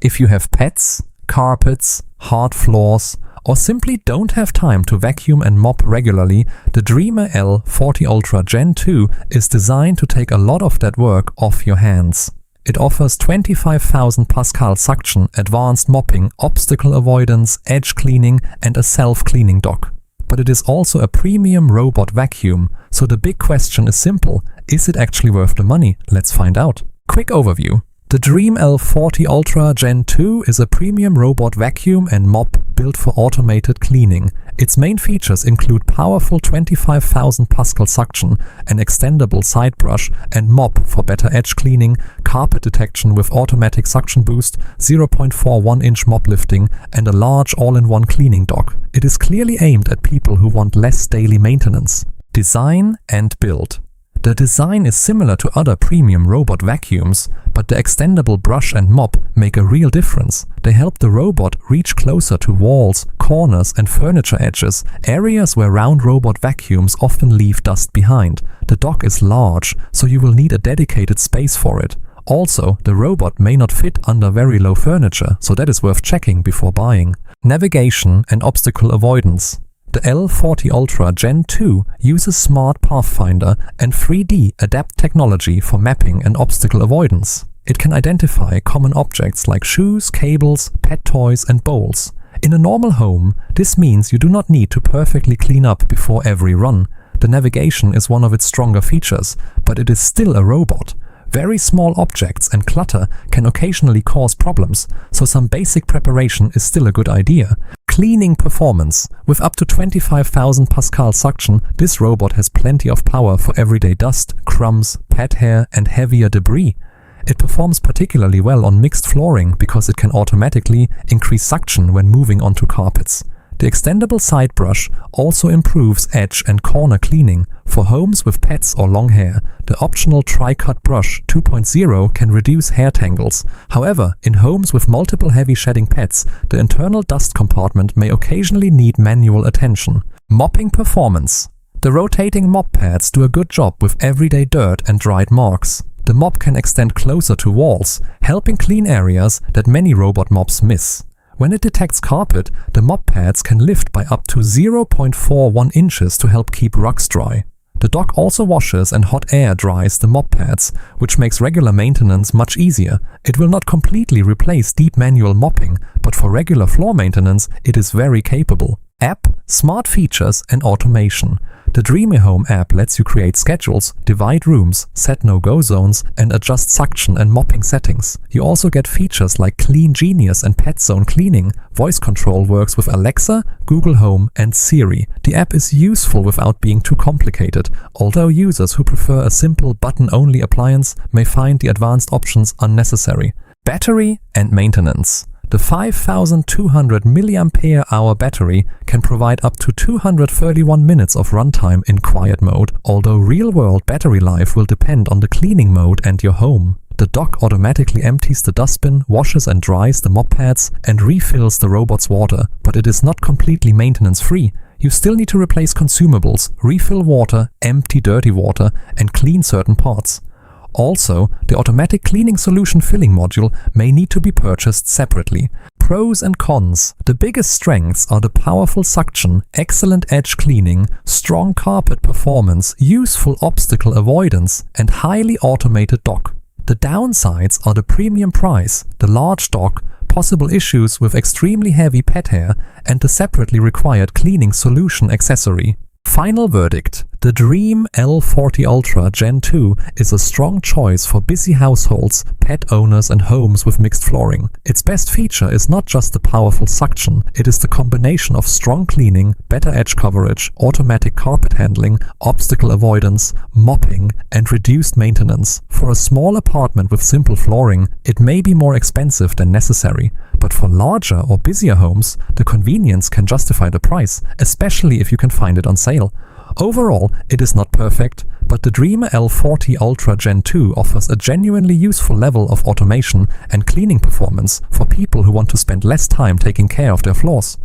If you have pets, carpets, hard floors, or simply don't have time to vacuum and mop regularly, the Dreame L40 Ultra Gen 2 is designed to take a lot of that work off your hands. It offers 25,000 Pascal suction, advanced mopping, obstacle avoidance, edge cleaning, and a self-cleaning dock. But it is also a premium robot vacuum, so the big question is simple: is it actually worth the money? Let's find out. Quick overview. The Dreame L40 Ultra Gen 2 is a premium robot vacuum and mop built for automated cleaning. Its main features include powerful 25,000 Pascal suction, an extendable side brush and mop for better edge cleaning, carpet detection with automatic suction boost, 0.41-inch mop lifting, and a large all-in-one cleaning dock. It is clearly aimed at people who want less daily maintenance. Design and build. The design is similar to other premium robot vacuums, but the extendable brush and mop make a real difference. They help the robot reach closer to walls, corners and furniture edges, areas where round robot vacuums often leave dust behind. The dock is large, so you will need a dedicated space for it. Also, the robot may not fit under very low furniture, so that is worth checking before buying. Navigation and obstacle avoidance. The L40 Ultra Gen 2 uses Smart Pathfinder and 3D Adapt technology for mapping and obstacle avoidance. It can identify common objects like shoes, cables, pet toys and bowls. In a normal home, this means you do not need to perfectly clean up before every run. The navigation is one of its stronger features, but it is still a robot. Very small objects and clutter can occasionally cause problems, so some basic preparation is still a good idea. Cleaning performance. With up to 25,000 Pascal suction, this robot has plenty of power for everyday dust, crumbs, pet hair and heavier debris. It performs particularly well on mixed flooring because it can automatically increase suction when moving onto carpets. The extendable side brush also improves edge and corner cleaning. For homes with pets or long hair, the optional Tri-Cut Brush 2.0 can reduce hair tangles. However, in homes with multiple heavy shedding pets, the internal dust compartment may occasionally need manual attention. Mopping performance. The rotating mop pads do a good job with everyday dirt and dried marks. The mop can extend closer to walls, helping clean areas that many robot mops miss. When it detects carpet, the mop pads can lift by up to 0.41 inches to help keep rugs dry. The dock also washes and hot air dries the mop pads, which makes regular maintenance much easier. It will not completely replace deep manual mopping, but for regular floor maintenance it is very capable. App, smart features and automation. The Dreame Home app lets you create schedules, divide rooms, set no-go zones and adjust suction and mopping settings. You also get features like Clean Genius and Pet Zone cleaning. Voice control works with Alexa, Google Home and Siri. The app is useful without being too complicated, although users who prefer a simple button-only appliance may find the advanced options unnecessary. Battery and maintenance. The 5200 mAh battery can provide up to 231 minutes of runtime in quiet mode, although real-world battery life will depend on the cleaning mode and your home. The dock automatically empties the dustbin, washes and dries the mop pads, and refills the robot's water, but it is not completely maintenance-free. You still need to replace consumables, refill water, empty dirty water, and clean certain parts. Also, the automatic cleaning solution filling module may need to be purchased separately. Pros and cons. The biggest strengths are the powerful suction, excellent edge cleaning, strong carpet performance, useful obstacle avoidance, and highly automated dock. The downsides are the premium price, the large dock, possible issues with extremely heavy pet hair, and the separately required cleaning solution accessory. Final verdict. The Dreame L40 Ultra Gen 2 is a strong choice for busy households, pet owners and homes with mixed flooring. Its best feature is not just the powerful suction, it is the combination of strong cleaning, better edge coverage, automatic carpet handling, obstacle avoidance, mopping and reduced maintenance. For a small apartment with simple flooring, it may be more expensive than necessary, but for larger or busier homes, the convenience can justify the price, especially if you can find it on sale. Overall, it is not perfect, but the Dreame L40 Ultra Gen 2 offers a genuinely useful level of automation and cleaning performance for people who want to spend less time taking care of their floors.